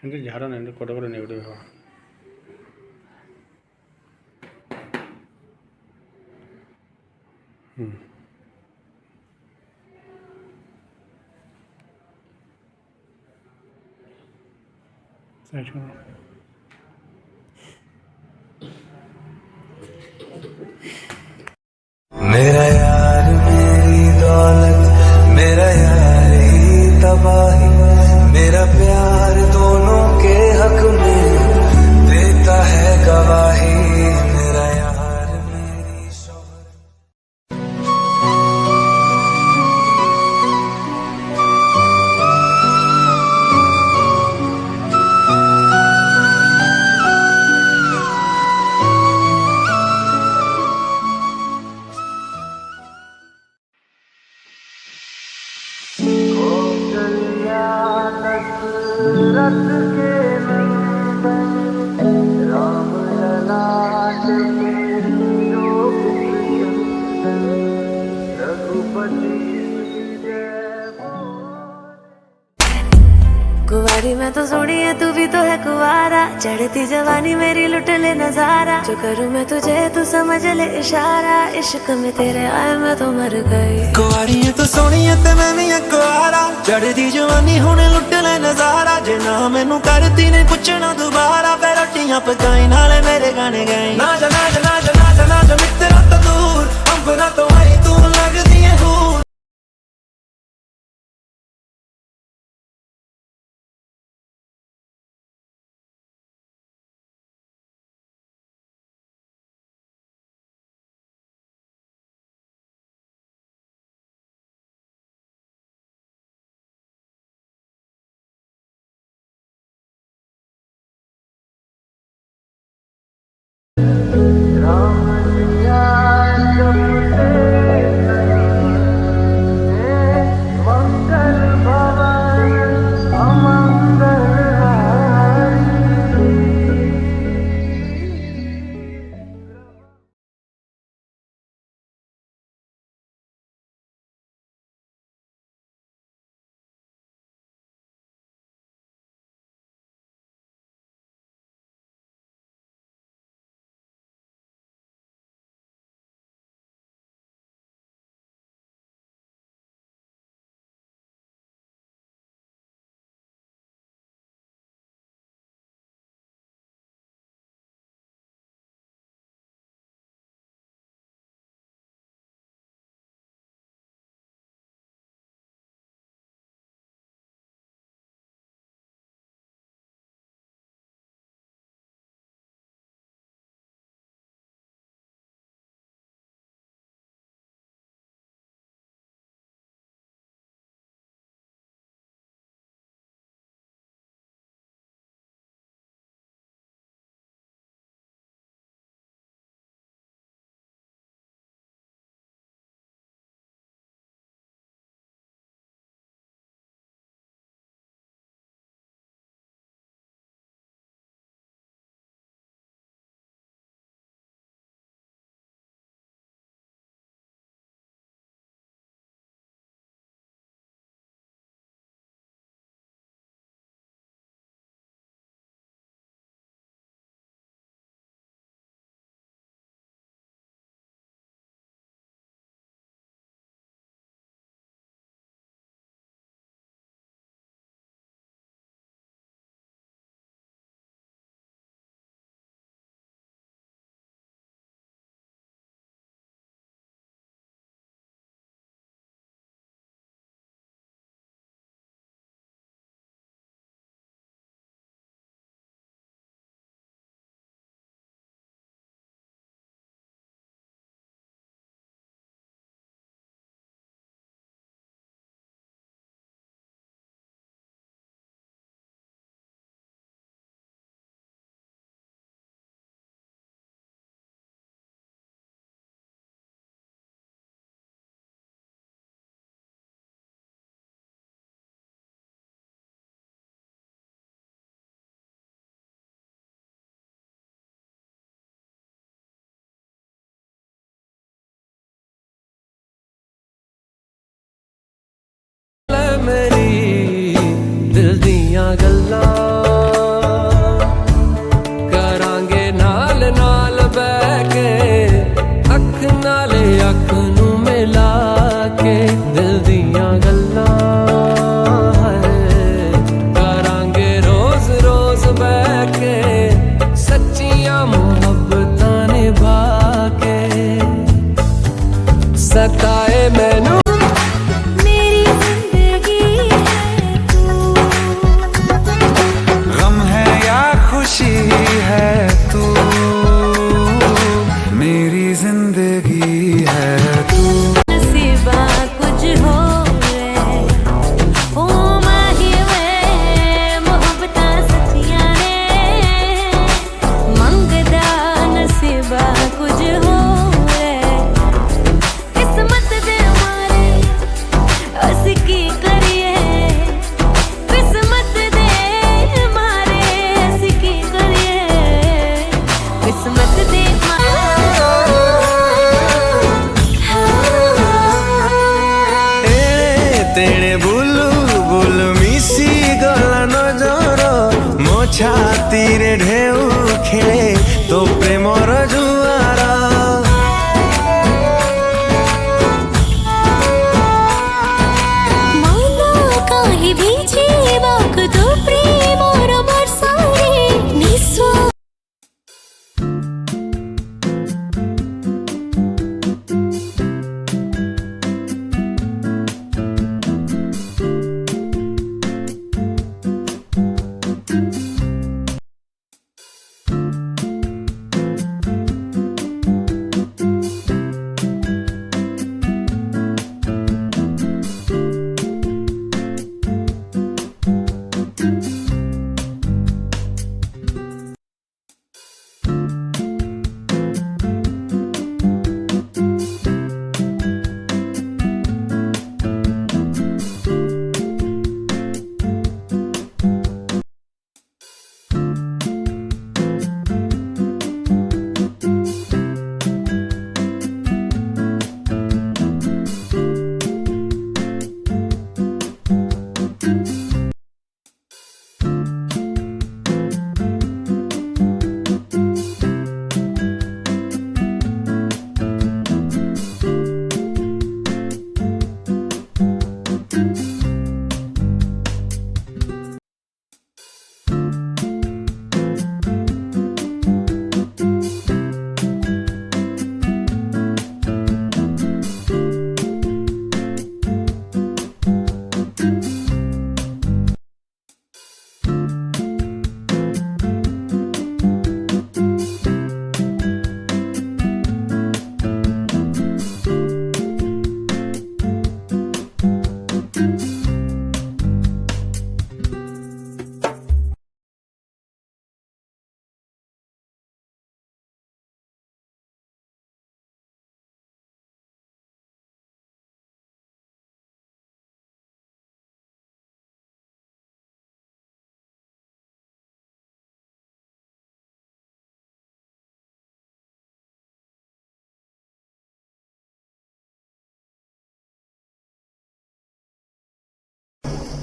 근데 잘하네. 고래고래네 우리 가. सच में मेरा यार मेरी दौलत, मेरा यार ही तबाही, मेरा प्यार दोनों के हक में देता है गवाही। मेरा यार मेरी शोहरत। कौशल्या दशरथ के नंदन, राम ललाट मेरी चंदन, रघुपति जय बोल। कुंवारी मैं तो सोनी है, तू भी तो है कुंवारा, चढ़ती जवानी मेरी लुट ले नजारा, जो करूँ मैं तुझे तू समझ ले इशारा, इश्क में तेरे आए मैं तो मर गई। कुंवारी है तो सोनी है ते मैं भी कुंवारा, चढ़दी जवानी हुणे लुट ले नजारा, जे ना मैनू करती ने पुछना दोबारा, फिर रोटियां पकाई नाले मेरे गाने गाई। ना जा ना जा ना जा ना जा ना जा मित्रा तो दूर, अंबरा तो आई तू लगदी है हूर। राम सिया बह के सच्चियां मोहब्बतां निभा के सताए मैनू मेरी जिंदगी है तू, गम है या खुशी है तू, मेरी जिंदगी है तू। नसीबा कुछ हो रे ओ माही वे मोहब्बतां सच्चियां ने मंगदा नसीबा कुछ हो रे किस्मत दे मारे असी की करिए किस्मत दे मारे असी की करिए किस्मत दे तेरे बुलु बुलु मिसी गला नजर मो छातीरे ढेउ खेले तो प्रेमर जुआर मौला काहे बीचे बाक तो प्रेमर बरसारे निस्वा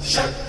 Shut